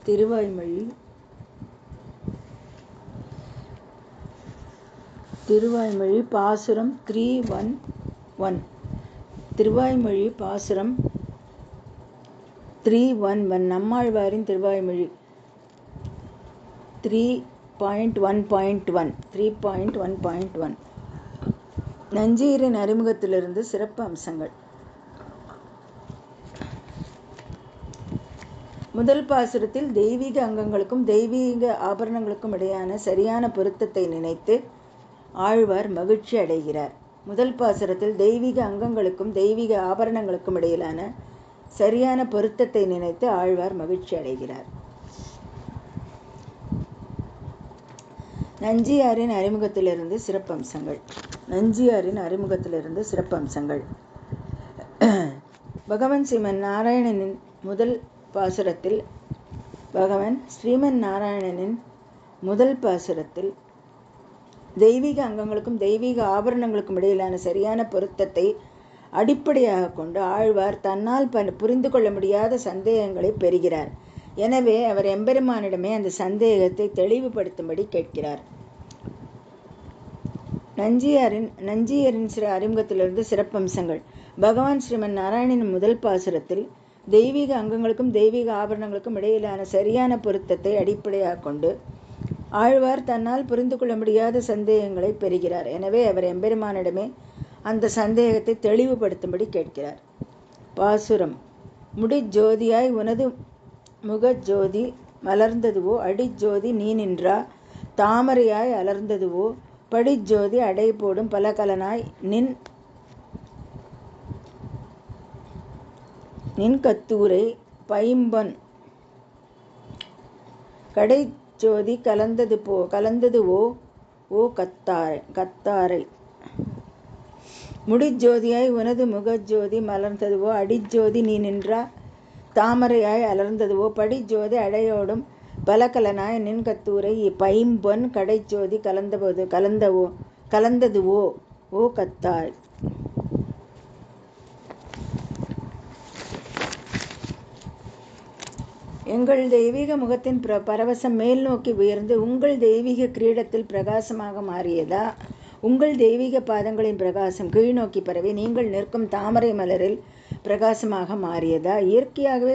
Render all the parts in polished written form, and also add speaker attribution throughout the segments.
Speaker 1: திருவாய்மொழி பாசுரம் 311. திருவாய்மொழி பாசுரம் 311 நம்மாழ்வாரின் திருவாய்மொழி 3.1.1. நஞ்சீரின் அறிமுகத்திலிருந்து சிறப்பு அம்சங்கள். முதல் பாசுரத்தில் தெய்வீக அங்கங்களுக்கும் தெய்வீக ஆபரணங்களுக்கும் இடையான சரியான பொருத்தத்தை நினைத்து ஆழ்வார் மகிழ்ச்சி அடைகிறார். முதல் பாசுரத்தில் தெய்வீக அங்கங்களுக்கும் தெய்வீக ஆபரணங்களுக்கும் இடையிலான சரியான பொருத்தத்தை நினைத்து ஆழ்வார் மகிழ்ச்சி அடைகிறார். நஞ்சியாரின் அறிமுகத்திலிருந்து சிறப்பம்சங்கள். பகவான் ஸ்ரீமன் நாராயணனின் முதல் பாசுரத்தில் தெய்வீக அங்கங்களுக்கும் தெய்வீக ஆபரணங்களுக்கும் இடையிலான சரியான பொருத்தத்தை அடிப்படையாக கொண்டு ஆழ்வார் தன்னால் புரிந்து கொள்ள முடியாத சந்தேகங்களை பெறுகிறார். எனவே அவர் எம்பெருமானிடமே அந்த சந்தேகத்தை தெளிவுபடுத்தும்படி கேட்கிறார். நஞ்சியரின் சில அறிமுகத்திலிருந்து சிறப்பம்சங்கள். பகவான் ஸ்ரீமன் நாராயணனின் முதல் பாசுரத்தில் தெய்வீக அங்கங்களுக்கும் தெய்வீக ஆபரணங்களுக்கும் இடையிலான சரியான பொருத்தத்தை அடிப்படையாக கொண்டு ஆழ்வார் தன்னால் புரிந்து கொள்ள முடியாத சந்தேகங்களை பெறுகிறார். எனவே அவர் எம்பெருமானிடமே அந்த சந்தேகத்தை தெளிவுபடுத்தும்படி கேட்கிறார். பாசுரம். முடிஜோதியாய் உனது முகஜோதி மலர்ந்ததுவோ, அடிஜோதி நீ நின்றா தாமரையாய் அலர்ந்ததுவோ, படிஜோதி அடை போடும் பலகலனாய் நின் கத்தூரை பைம்பொன் கடைஜோதி கலந்ததுவோ ஓ கத்தாரை. முடிஜோதியாய் உனது முகஜோதி மலர்ந்ததுவோ, அடிஜோதி நீ நின்றா தாமரையாய் அலர்ந்ததுவோ, படிஜோதி அடையோடும் பலகலனாய் நின் கத்தூரை பைம்பொன் கடைஜோதி கலந்ததுவோ ஓ கத்தாய். எங்கள் தெய்வீக முகத்தின் பரவசம் மேல் நோக்கி உயர்ந்து உங்கள் தெய்வீக கிரீடத்தில் பிரகாசமாக மாறியதா? உங்கள் தெய்வீக பாதங்களின் பிரகாசம் கீழ் நோக்கி பரவி நீங்கள் நிற்கும் தாமரை மலரில் பிரகாசமாக மாறியதா? இயற்கையாகவே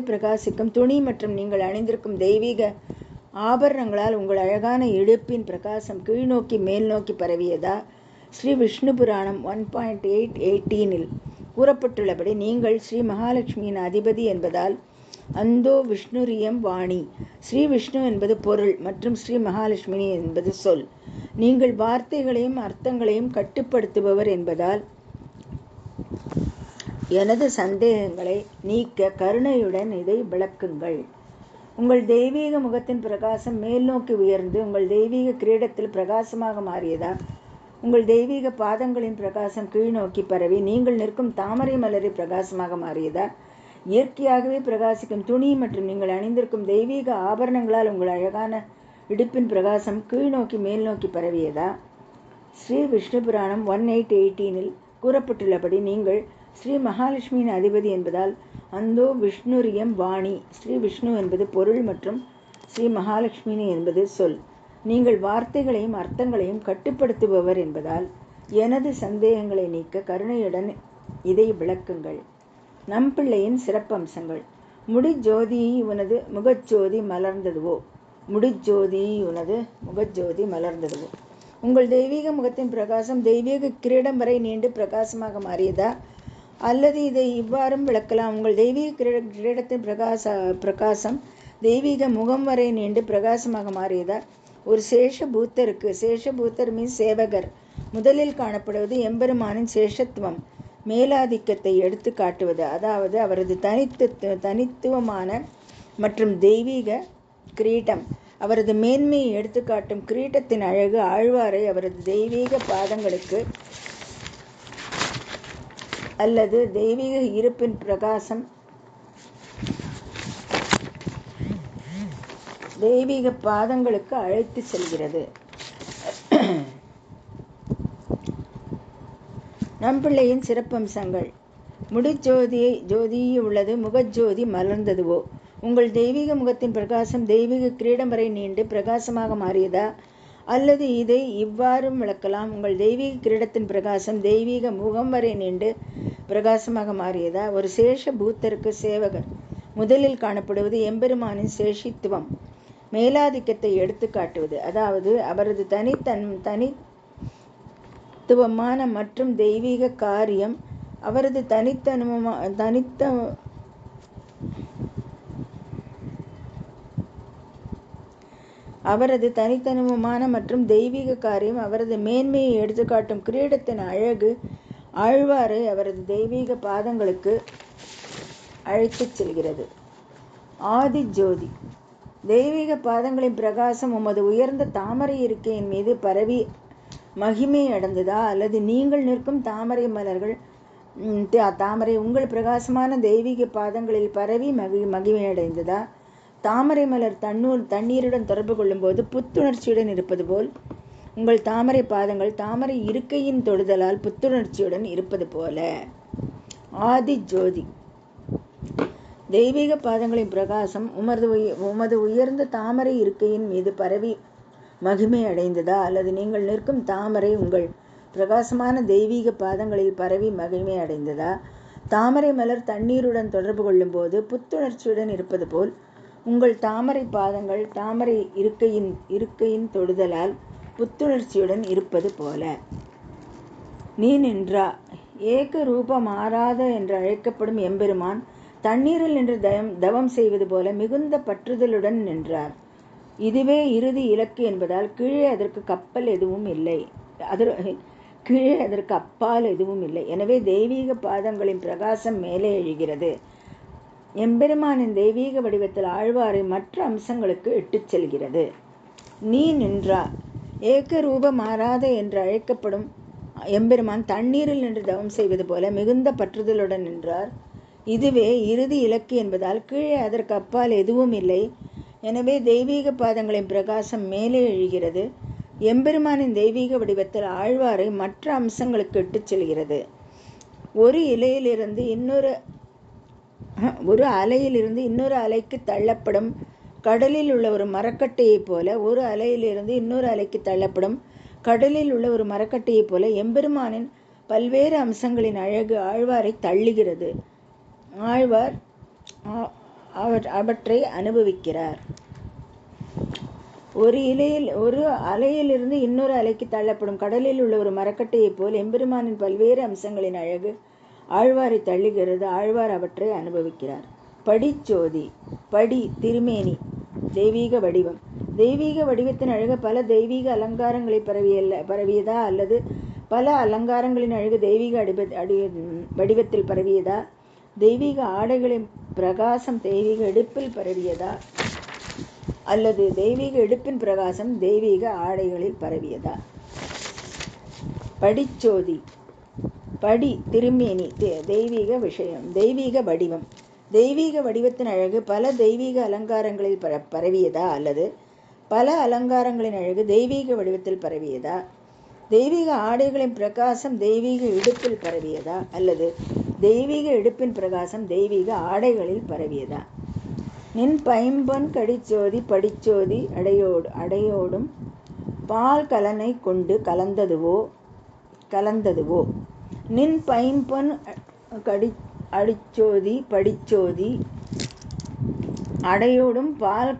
Speaker 1: பிரகாசிக்கும் துணி மற்றும் நீங்கள் அணிந்திருக்கும் தெய்வீக ஆபரணங்களால் உங்கள் அழகான இடுப்பின் பிரகாசம் கீழ் நோக்கி மேல் நோக்கி பரவியதா? ஸ்ரீ விஷ்ணு புராணம் 1.818 கூறப்பட்டுள்ளபடி நீங்கள் ஸ்ரீ மகாலட்சுமியின் அதிபதி என்பதால் அந்தோ விஷ்ணுரியம் வாணி. ஸ்ரீ விஷ்ணு என்பது பொருள் மற்றும் ஸ்ரீ மகாலட்சுமி என்பது சொல். நீங்கள் வார்த்தைகளையும் அர்த்தங்களையும் கட்டுப்படுத்துபவர் என்பதால் எனது சந்தேகங்களை நீக்க கருணையுடன் இதை விளக்குங்கள். உங்கள் தெய்வீக முகத்தின் பிரகாசம் மேல் நோக்கி உயர்ந்து உங்கள் தெய்வீக கிரீடத்தில் பிரகாசமாக மாறியதா? உங்கள் தெய்வீக பாதங்களின் பிரகாசம் கீழ் நோக்கி பரவி நீங்கள் நிற்கும் தாமரை மலரில் பிரகாசமாக மாறியதா? இயற்கையாகவே பிரகாசிக்கும் துணி மற்றும் நீங்கள் அணிந்திருக்கும் தெய்வீக ஆபரணங்களால் உங்கள் அழகான இடுப்பின் பிரகாசம் கீழ் நோக்கி மேல் நோக்கி பரவியதா? ஸ்ரீ விஷ்ணு புராணம் 1.818 கூறப்பட்டுள்ளபடி நீங்கள் ஸ்ரீ மகாலட்சுமியின் அதிபதி என்பதால் அந்தோ விஷ்ணுரியம் வாணி. ஸ்ரீ விஷ்ணு என்பது பொருள் மற்றும் ஸ்ரீ மகாலட்சுமி என்பது சொல். நீங்கள் வார்த்தைகளையும் அர்த்தங்களையும் கட்டுப்படுத்துபவர் என்பதால் எனது சந்தேகங்களை நீக்க கருணையுடன் இதை விளக்குங்கள். நம்பிள்ளையின் சிறப்பம்சங்கள். முடிஜோதி உனது முகஜோதி மலர்ந்ததுவோ. உங்கள் தெய்வீக முகத்தின் பிரகாசம் தெய்வீக கிரீடம் வரை நீண்டு பிரகாசமாக மாறியதா? அல்லது இதை இவ்வாறும் விளக்கலாம். உங்கள் தெய்வீக கிரீடத்தின் பிரகாசம் தெய்வீக முகம் வரை நீண்டு பிரகாசமாக மாறியதா? ஒரு சேஷபூத்தர் மீன்ஸ் சேவகர் முதலில் காணப்படுவது எம்பெருமானின் சேஷத்துவம் மேலாதிக்கத்தை எடுத்து காட்டுவது, அதாவது அவரது தனித்துவமான மற்றும் தெய்வீக கிரீட்டம் அவரது மேன்மையை எடுத்துக்காட்டும் கிரீட்டத்தின் அழகு ஆழ்வாரை அவரது தெய்வீக பாதங்களுக்கு அல்லது தெய்வீக இருப்பின் பிரகாசம் தெய்வீக பாதங்களுக்கு அழைத்து செல்கிறது. நம்பிள்ளையின் சிறப்பம்சங்கள். ஜோதியில் உள்ளது முகஜோதி மலர்ந்ததுவோ? உங்கள் தெய்வீக முகத்தின் பிரகாசம் தெய்வீக கிரீடம் வரை நீண்டு பிரகாசமாக மாறியதா? அல்லது இதை இவ்வாறும் விளக்கலாம், உங்கள் தெய்வீக கிரீடத்தின் பிரகாசம் தெய்வீக முகம் வரை நீண்டு பிரகாசமாக மாறியதா? ஒரு சேஷ பூத்தருக்கு சேவகர் முதலில் காணப்படுவது எம்பெருமானின் சேஷித்துவம், மேலாதிக்கத்தை எடுத்து காட்டுவது. அதாவது அவரது தனித்துவமான மற்றும் தெய்வீக காரியம், அவரது தனித்தனுவமான மற்றும் தெய்வீக காரியம், அவரது மேன்மையை எடுத்துக்காட்டும் கிரீடத்தின் அழகு ஆழ்வாரை அவரது தெய்வீக பாதங்களுக்கு அழைத்துச் செல்கிறது. ஆதி ஜோதி. தெய்வீக பாதங்களின் பிரகாசம் உமது உயர்ந்த தாமரை இருக்கையின் மீது பரவி மகிமை அடைந்ததா? அல்லது நீங்கள் நிற்கும் தாமரை உங்கள் பிரகாசமான தெய்வீக பாதங்களில் பரவி மகிமை அடைந்ததா? தாமரை மலர் தண்ணீருடன் தொடர்பு கொள்ளும் போது புத்துணர்ச்சியுடன் இருப்பது போல் உங்கள் தாமரை பாதங்கள் தாமரை இருக்கையின் தொடுதலால் புத்துணர்ச்சியுடன் இருப்பது போல. ஆதி ஜோதி. தெய்வீக பாதங்களின் பிரகாசம் உமது உயர்ந்த தாமரை இருக்கையின் மீது பரவி மகிமை அடைந்ததா? அல்லது நீங்கள் நிற்கும் தாமரை உங்கள் பிரகாசமான தெய்வீக பாதங்களில் பரவி மகிமை அடைந்ததா? தாமரை மலர் தண்ணீருடன் தொடர்பு கொள்ளும் போது புத்துணர்ச்சியுடன் இருப்பது போல் உங்கள் தாமரை பாதங்கள் தாமரை இருக்கையின் தொடுதலால் புத்துணர்ச்சியுடன் இருப்பது போல. நீ நின்றா. ஏக ரூப மாறாத என்று அழைக்கப்படும் எம்பெருமான் தண்ணீரில் நின்று தவம் செய்வது போல மிகுந்த பற்றுதலுடன் நின்றார். இதுவே இறுதி இலக்கு என்பதால் கீழே அதற்கு அப்பால் எதுவும் இல்லை. எனவே தெய்வீக பாதங்களின் பிரகாசம் மேலே எழுகிறது. எம்பெருமானின் தெய்வீக வடிவத்தில் ஆழ்வாரை மற்ற அம்சங்களுக்கு இட்டுச் செல்கிறது. நீ நின்றா. ஏக ரூப மாறாத என்று அழைக்கப்படும் எம்பெருமான் தண்ணீரில் நின்று தவம் செய்வது போல மிகுந்த பற்றுதலுடன் நின்றார். இதுவே இறுதி இலக்கு என்பதால் கீழே அதற்கு அப்பால் எதுவும் இல்லை. எனவே தெய்வீக பாதங்களின் பிரகாசம் மேலே எழுகிறது. எம்பெருமானின் தெய்வீக வடிவத்தில் ஆழ்வாரை மற்ற அம்சங்களுக்கு இட்டுச் செல்கிறது. ஒரு அலையிலிருந்து இன்னொரு அலைக்கு தள்ளப்படும் கடலில் உள்ள ஒரு மரக்கட்டையைப் போல எம்பெருமானின் பல்வேறு அம்சங்களின் அழகு ஆழ்வாரை தள்ளுகிறது. ஆழ்வார் அவற்றை அனுபவிக்கிறார். ஒரு அலையிலிருந்து இன்னொரு அலைக்கு தள்ளப்படும் கடலில் உள்ள ஒரு மரக்கட்டையைப் போல் எம்பெருமானின் பல்வேறு அம்சங்களின் அழகு ஆழ்வாரை தள்ளுகிறது. ஆழ்வார் அவற்றை அனுபவிக்கிறார். படிச்சோதி. படி திருமேனி தெய்வீக வடிவம். தெய்வீக வடிவத்தின் அழகு பல தெய்வீக அலங்காரங்களை பரவியதா? அல்லது பல அலங்காரங்களின் அழகு தெய்வீக வடிவத்தில் பரவியதா? தெய்வீக ஆடைகளின் பிரகாசம் தெய்வீக இடுப்பில் பரவியதா? அல்லது தெய்வீக இடுப்பின் பிரகாசம் தெய்வீக ஆடைகளில் பரவியதா? படிச்சோதி. படி திருமேனி தெய்வீக விஷயம். தெய்வீக வடிவம். தெய்வீக வடிவத்தின் அழகு பல தெய்வீக அலங்காரங்களில் பரவியதா? அல்லது பல அலங்காரங்களின் அழகு தெய்வீக வடிவத்தில் பரவியதா? தெய்வீக ஆடைகளின் பிரகாசம் தெய்வீக இடுப்பில் பரவியதா? அல்லது தெய்வீக இடுப்பின் பிரகாசம் தெய்வீக ஆடைகளில் பரவியதா? நின் பைம்பொன் கடிச்சோதி படிச்சோதி அடையோடும் பால் கலனை கொண்டு கலந்ததுவோ? நின் பைம்பொன் அடிச்சோதி படிச்சோதி அடையோடும் பால்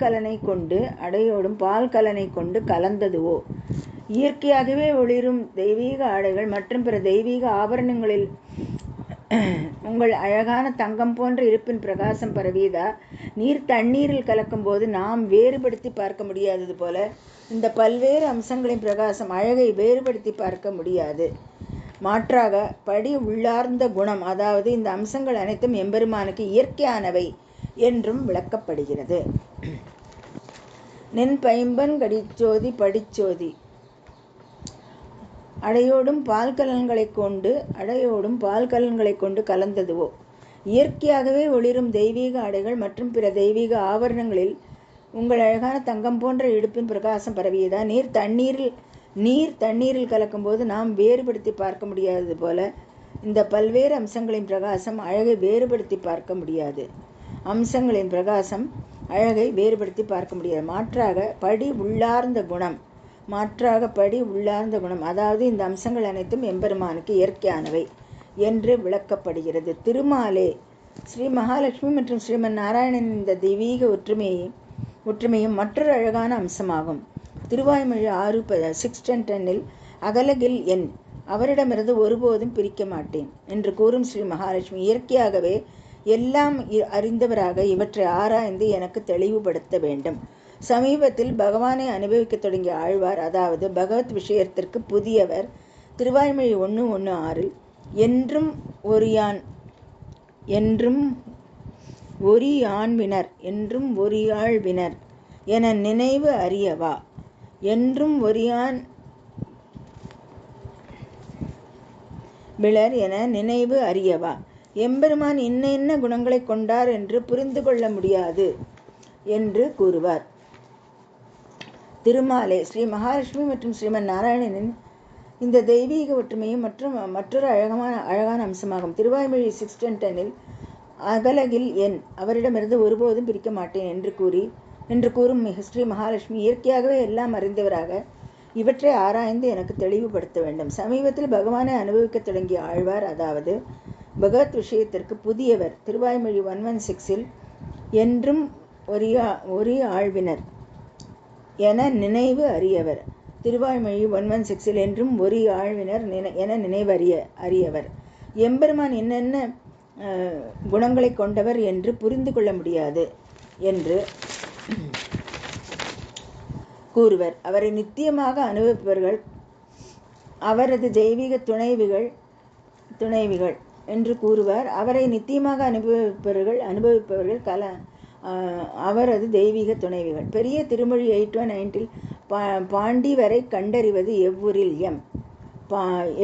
Speaker 1: கலனை கொண்டு கலந்ததுவோ? இயற்கையாகவே ஒளிரும் தெய்வீக ஆடைகள் மற்றும் பிற தெய்வீக ஆபரணங்களில் உங்கள் அழகான தங்கம் போன்ற இருப்பின் பிரகாசம் பரவியதா? நீர் தண்ணீரில் கலக்கும் போது நாம் வேறுபடுத்தி பார்க்க முடியாதது போல இந்த பல்வேறு அம்சங்களின் பிரகாசம் அழகை வேறுபடுத்தி பார்க்க முடியாது. மாற்றாக படி உள்ளார்ந்த குணம், அதாவது இந்த அம்சங்கள் அனைத்தும் எம்பெருமானுக்கு இயற்கையானவை என்றும் விளக்கப்படுகிறது. நின் பைம்பன் கடிச்சோதி படிச்சோதி அடையோடும் பால் கலன்களை கொண்டு கலந்ததுவோ? இயற்கையாகவே ஒளிரும் தெய்வீக ஆடைகள் மற்றும் பிற தெய்வீக ஆபரணங்களில் உங்கள் அழகான தங்கம் போன்ற இடுப்பின் பிரகாசம் பரவியதா? நீர் தண்ணீரில் கலக்கும் போது நாம் வேறுபடுத்தி பார்க்க முடியாதது போல இந்த பல்வேறு அம்சங்களின் பிரகாசம் அழகை வேறுபடுத்தி பார்க்க முடியாது. அம்சங்களின் பிரகாசம் அழகை வேறுபடுத்தி பார்க்க முடியாது. மாற்றாக படி உள்ளார்ந்த குணம், அதாவது இந்த அம்சங்கள் அனைத்தும் எம்பெருமானுக்கு இயற்கையானவை என்று விளக்கப்படுகிறது. திருமாலே ஸ்ரீ மகாலட்சுமி மற்றும் ஸ்ரீமன் நாராயணன் இந்த தெய்வீக ஒற்றுமையும் மற்றொரு அழகான அம்சமாகும். திருவாய்மொழி 6:6-10 அகலகில் என் அவரிடமிருந்து ஒருபோதும் பிரிக்க மாட்டேன் என்று கூறும் ஸ்ரீ மகாலட்சுமி இயற்கையாகவே எல்லாம் அறிந்தவராக இவற்றை ஆராய்ந்து எனக்கு தெளிவுபடுத்த வேண்டும். சமீபத்தில் பகவானை அனுபவிக்க தொடங்கிய ஆழ்வார், அதாவது பகவத் விஷயத்திற்கு புதியவர், திருவாய்மொழி 1:1-6 என்றும் ஒரியாழ்வினர் என நினைவு அறியவா, என்றும் ஒரியான் விளர் என நினைவு அறியவா, எம்பெருமான் இன்ன குணங்களை கொண்டார் என்று புரிந்து கொள்ள முடியாது என்று கூறுவார். திருமாலே ஸ்ரீ மகாலட்சுமி மற்றும் ஸ்ரீமன் நாராயணனின் இந்த தெய்வீக ஒற்றுமையும் மற்றொரு அழகான அம்சமாகும். திருவாய்மொழி 6:10 அகலகில் என் அவரிடமிருந்து ஒருபோதும் பிரிக்க மாட்டேன் என்று கூறும் ஸ்ரீ மகாலட்சுமி இயற்கையாகவே எல்லாம் அறிந்தவராக இவற்றை ஆராய்ந்து எனக்கு தெளிவுபடுத்த வேண்டும். சமீபத்தில் பகவானை அனுபவிக்க தொடங்கிய ஆழ்வார், அதாவது பகவத் விஷயத்திற்கு புதியவர், திருவாய்மொழி 1:16 என்றும் ஒரியாழ்வினர் என நினைவு அறியவர். திருவாய்மொழி 1:16 என்றும் ஒரியாழ்வினர் என நினைவு அறியவர். எம்பெருமான் இன்னென்ன குணங்களை கொண்டவர் என்று புரிந்து கொள்ள முடியாது என்று கூறுவர். அவரை நித்தியமாக அனுபவிப்பவர்கள் அவரது தெய்வீக துணைவிகள் என்று கூறுவார். அவரை நித்தியமாக அனுபவிப்பவர்கள் அவரது தெய்வீக துணைவிகள். பெரிய திருமொழி 8:19 பாண்டி வரை கண்டறிவது எவ்வூரில் எம்.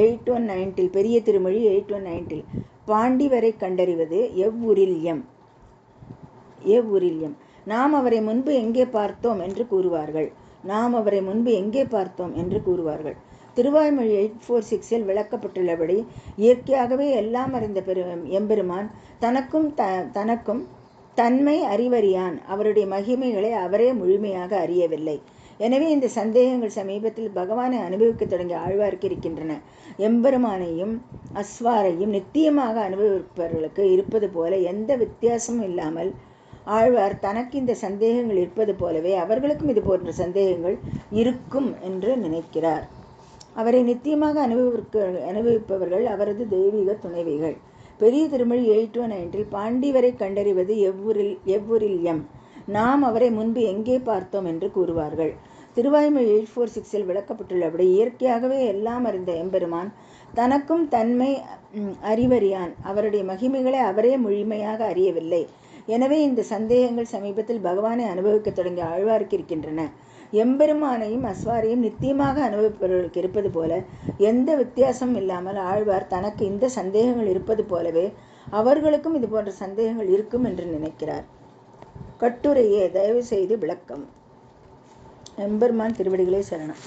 Speaker 1: 8:19 பெரிய திருமொழி 8:19 பாண்டி வரை கண்டறிவது எவ்வூரில் எம். நாம் அவரை முன்பு எங்கே பார்த்தோம் என்று கூறுவார்கள். திருவாய்மொழி 8:4-6 விளக்கப்பட்டுள்ளபடி இயற்கையாகவே எல்லாம் அறிந்த எம்பெருமான் தனக்கும் தன்மை அறிவறியான், அவருடைய மகிமைகளை அவரே முழுமையாக அறியவில்லை. எனவே இந்த சந்தேகங்கள் சமீபத்தில் பகவானை அனுபவிக்க தொடங்கிய ஆழ்வாருக்கு இருக்கின்றன. எம்பெருமானையும் அஸ்வாரையும் நித்தியமாக அனுபவிப்பவர்களுக்கு இருப்பது போல எந்த வித்தியாசமும் இல்லாமல் ஆழ்வார் தனக்கு இந்த சந்தேகங்கள் இருப்பது போலவே அவர்களுக்கும் இது போன்ற சந்தேகங்கள் இருக்கும் என்று நினைக்கிறார். அவரை நித்தியமாக அனுபவிப்பவர்கள் அவரது தெய்வீக துணைவிகள். பெரிய திருமொழி 8:19 பாண்டி வரை கண்டறிவது எவ்வூரில் எம். நாம் அவரை முன்பு எங்கே பார்த்தோம் என்று கூறுவார்கள். திருவாய்மொழி 8:4-6 விளக்கப்பட்டுள்ளபடி இயற்கையாகவே எல்லாம் அறிந்த எம்பெருமான் தனக்கும் தன்மை அறிவறியான், அவருடைய மகிமைகளை அவரே முழுமையாக அறியவில்லை. எனவே இந்த சந்தேகங்கள் சமீபத்தில் பகவானை அனுபவிக்க தொடங்கிய ஆழ்வாருக்கு இருக்கின்றன. எம்பெருமானையும் அஸ்வாரையும் நித்தியமாக அனுபவிப்பவர்களுக்கு இருப்பது போல எந்த வித்தியாசமும் இல்லாமல் ஆழ்வார் தனக்கு இந்த சந்தேகங்கள் இருப்பது போலவே அவர்களுக்கும் இது போன்ற சந்தேகங்கள் இருக்கும் என்று நினைக்கிறார். கட்டுரையே தயவு செய்து விளக்கம். எம்பெருமான் திருவடிகளே சரணம்.